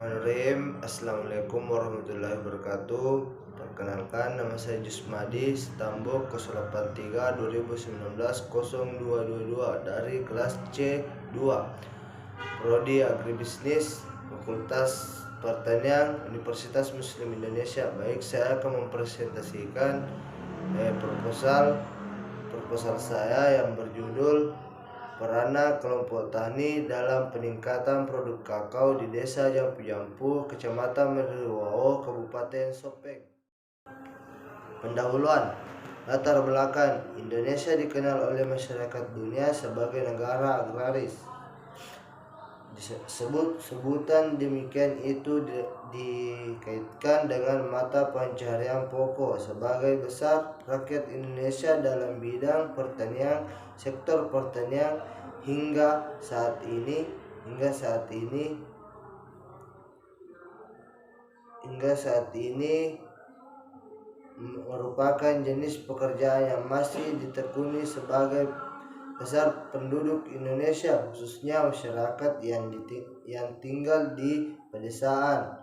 Assalamualaikum warahmatullahi wabarakatuh. Perkenalkan, nama saya Jusmadi Stambok 083 2019 0222 dari kelas C2 Prodi Agribisnis Fakultas Pertanian Universitas Muslim Indonesia. Baik, saya akan mempresentasikan proposal saya yang berjudul Peranan kelompok tani dalam peningkatan produk kakao di Desa Jampu-Jampu, Kecamatan Meriwao, Kabupaten Sopeng. Pendahuluan. Latar belakang. Indonesia dikenal oleh masyarakat dunia sebagai negara agraris. Sebutan demikian itu dikaitkan dengan mata pencaharian pokok sebagai besar rakyat Indonesia dalam bidang pertanian. Sektor pertanian hingga saat ini merupakan jenis pekerjaan yang masih ditekuni sebagai besar penduduk Indonesia, khususnya masyarakat yang tinggal di pedesaan.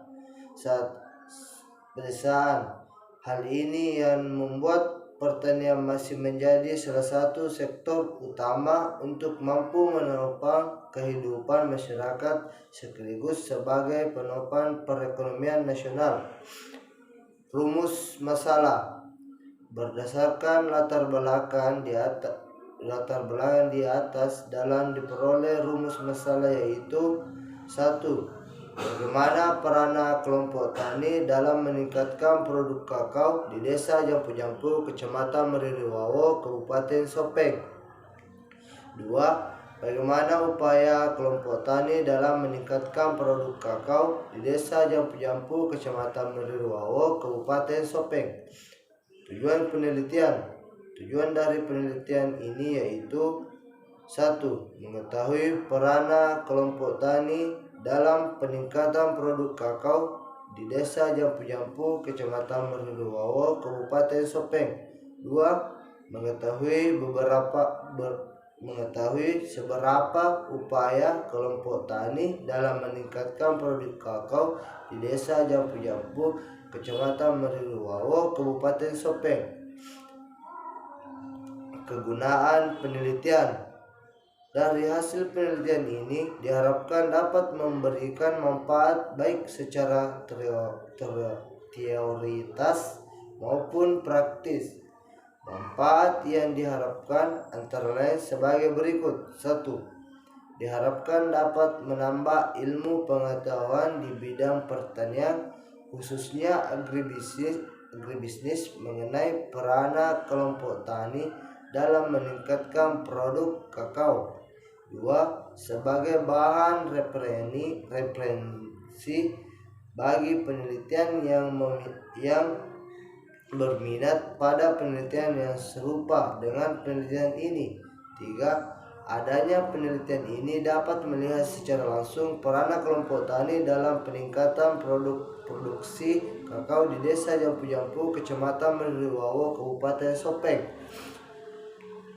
Hal ini yang membuat pertanian masih menjadi salah satu sektor utama untuk mampu menopang kehidupan masyarakat sekaligus sebagai penopang perekonomian nasional. Rumus masalah. Berdasarkan latar belakang di atas dalam diperoleh rumus masalah, yaitu 1. Bagaimana peranan kelompok tani dalam meningkatkan produk kakao di Desa Jampu-Jampu, Kecamatan Meriwao, Kabupaten Sopeng. 2. Bagaimana upaya kelompok tani dalam meningkatkan produk kakao di Desa Jampu-Jampu, Kecamatan Meriwao, Kabupaten Sopeng. Tujuan penelitian. Tujuan dari penelitian ini yaitu 1. Mengetahui peranan kelompok tani dalam peningkatan produk kakao di Desa Jampu-Jampu, Kecamatan Meriwao, Kabupaten Sopeng. 2. Mengetahui seberapa upaya kelompok tani dalam meningkatkan produk kakao di Desa Jampu-Jampu, Kecamatan Meriwao, Kabupaten Sopeng. Kegunaan penelitian. Dari hasil penelitian ini diharapkan dapat memberikan manfaat baik secara teoritas maupun praktis. Manfaat yang diharapkan antara lain sebagai berikut. 1. Diharapkan dapat menambah ilmu pengetahuan di bidang pertanian, khususnya agribisnis mengenai peranan kelompok tani dalam meningkatkan produk kakao. 2. Sebagai bahan referensi bagi penelitian yang berminat pada penelitian yang serupa dengan penelitian ini. 3. Adanya penelitian ini dapat melihat secara langsung peranan kelompok tani dalam peningkatan produksi kakao di Desa Jampu-Jampu, Kecamatan Meriwao, Kabupaten Sopeng.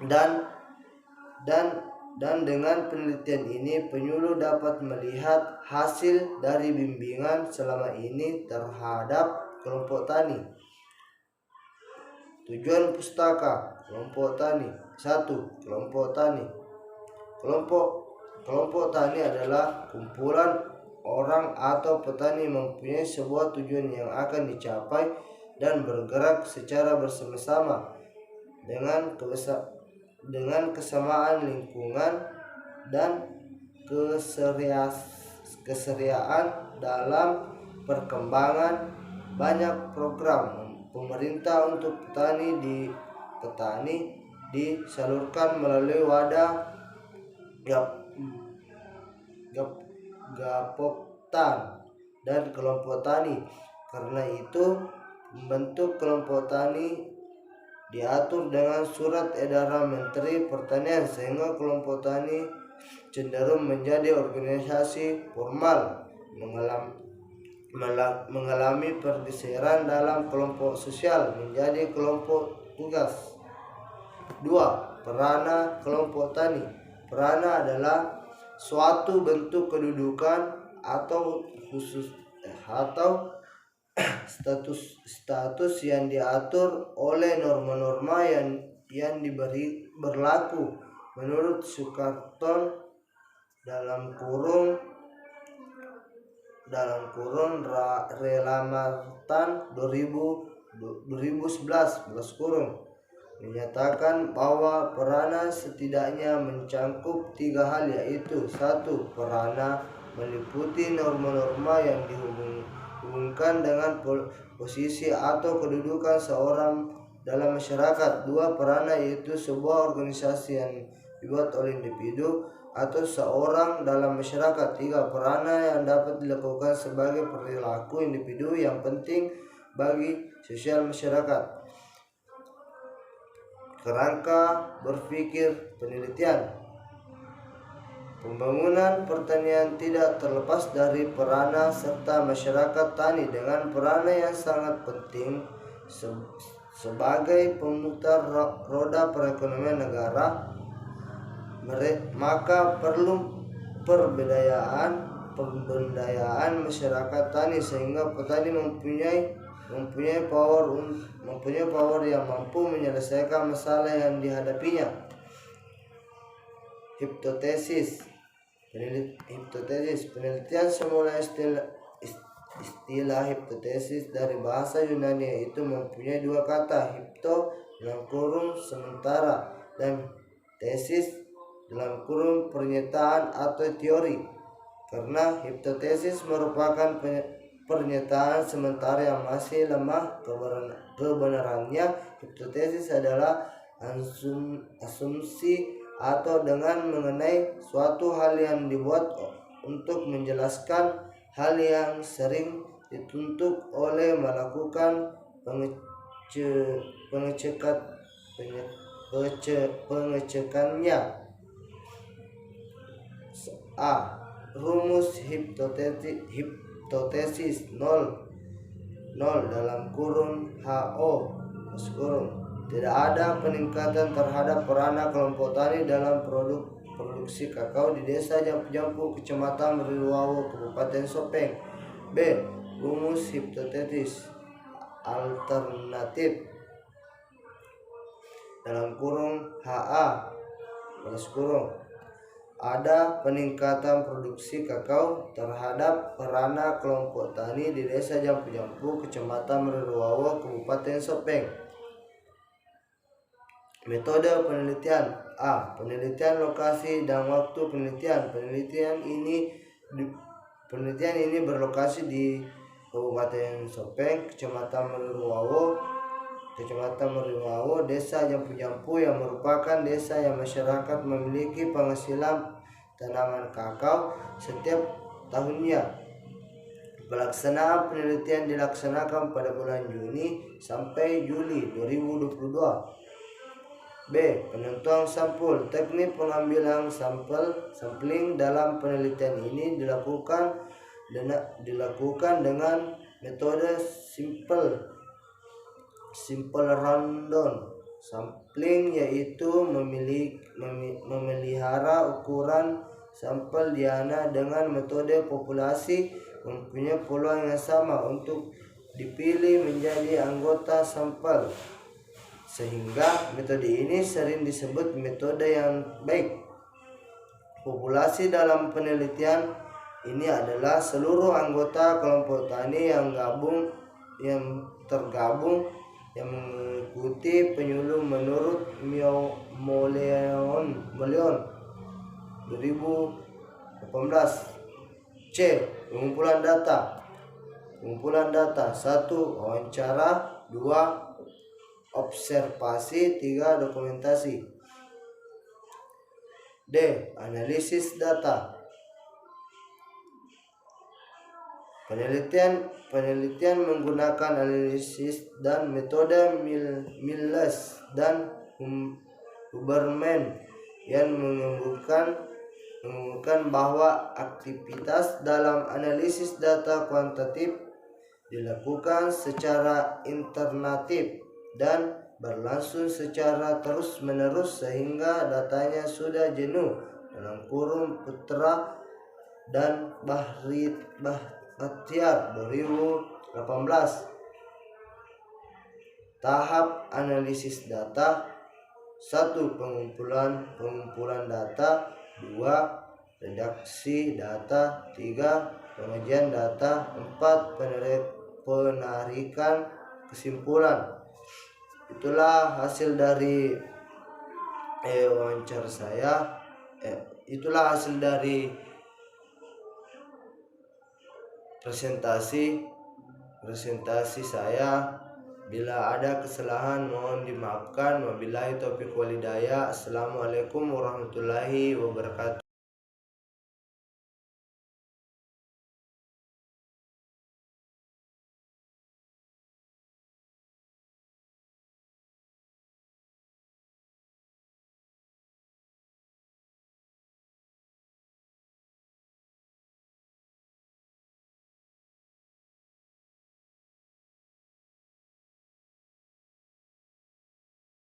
Dan dengan penelitian ini penyuluh dapat melihat hasil dari bimbingan selama ini terhadap kelompok tani. Tujuan pustaka kelompok tani. 1. Kelompok tani. Kelompok tani adalah kumpulan orang atau petani mempunyai sebuah tujuan yang akan dicapai dan bergerak secara bersama-sama dengan kesamaan lingkungan dan keseriaan dalam perkembangan. Banyak program pemerintah untuk petani disalurkan melalui wadah Gapoktan dan kelompok tani. Karena itu membentuk kelompok tani diatur dengan surat edaran Menteri Pertanian, sehingga kelompok tani cenderung menjadi organisasi formal, mengalami pergeseran dalam kelompok sosial menjadi kelompok tugas. 2. Peranan kelompok tani. Peranan adalah suatu bentuk kedudukan atau khusus atau status yang diatur oleh norma-norma yang diberi berlaku menurut Sukarton dalam kurung Relamartan 2011 kurung menyatakan bahwa perana setidaknya mencangkup 3 hal, yaitu 1. Perana meliputi norma-norma yang dihubungkan dengan posisi atau kedudukan seorang dalam masyarakat. 2. Perana yaitu sebuah organisasi yang dibuat oleh individu atau seorang dalam masyarakat. 3. Perana yang dapat dilakukan sebagai perilaku individu yang penting bagi sosial masyarakat. Kerangka berpikir penelitian. Pembangunan pertanian tidak terlepas dari perana serta masyarakat tani dengan perana yang sangat penting sebagai pemutar roda perekonomian negara. Maka perlu pemberdayaan masyarakat tani sehingga petani mempunyai power yang mampu menyelesaikan masalah yang dihadapinya. Hipotesis. Penelitian semula istilah hipotesis dari bahasa Yunani, yaitu mempunyai 2 kata, hipto dalam kurung sementara dan tesis dalam kurung pernyataan atau teori. Karena hipotesis merupakan pernyataan sementara yang masih lemah kebenarannya, hipotesis adalah asumsi atau dengan mengenai suatu hal yang dibuat untuk menjelaskan hal yang sering dituntut oleh melakukan pengecekannya. A. Rumus hipotesis 0 dalam kurung HO kurung. Tidak ada peningkatan terhadap perana kelompok tani dalam produksi kakao di desa Jampu, Kecamatan Meriwawo, Kabupaten Sopeng. B. Rumus hipotesis alternatif dalam kurung HA kurung. Ada peningkatan produksi kakao terhadap perana kelompok tani di desa Jampu, Kecamatan Meriwawo, Kabupaten Sopeng. Metode penelitian. A. Penelitian lokasi dan waktu penelitian. Penelitian ini berlokasi di Kabupaten Sopeng, Kecamatan Meriwawo, Desa Jampu yang merupakan desa yang masyarakat memiliki penghasilan tanaman kakao setiap tahunnya. Pelaksanaan penelitian dilaksanakan pada bulan Juni sampai Juli 2022. B. Penentuan sampul. Teknik pengambilan sampling dalam penelitian ini dilakukan dengan metode simple random sampling, yaitu memelihara ukuran sampel diana dengan metode populasi mempunyai peluang yang sama untuk dipilih menjadi anggota sampel, sehingga metode ini sering disebut metode yang baik. Populasi dalam penelitian ini adalah seluruh anggota kelompok tani yang tergabung yang mengikuti penyuluh menurut Moleon 2018. C. Pengumpulan data. 1. Wawancara. 2. Observasi. 3. Dokumentasi. D. Analisis data. Penelitian menggunakan analisis dan metode Miles dan Huberman yang mengemukakan bahwa aktivitas dalam analisis data kuantitatif dilakukan secara iteratif dan berlangsung secara terus-menerus sehingga datanya sudah jenuh dalam kurung putra dan Bahtiar 2018. Tahap analisis data: 1. Pengumpulan data. 2. Redaksi data. 3. Pengajian data. 4. Penarikan kesimpulan. Itulah hasil dari wawancara saya. Itulah hasil dari presentasi saya. Bila ada kesalahan mohon dimaafkan. Wabillahi taufiq walhidayah. Assalamualaikum warahmatullahi wabarakatuh.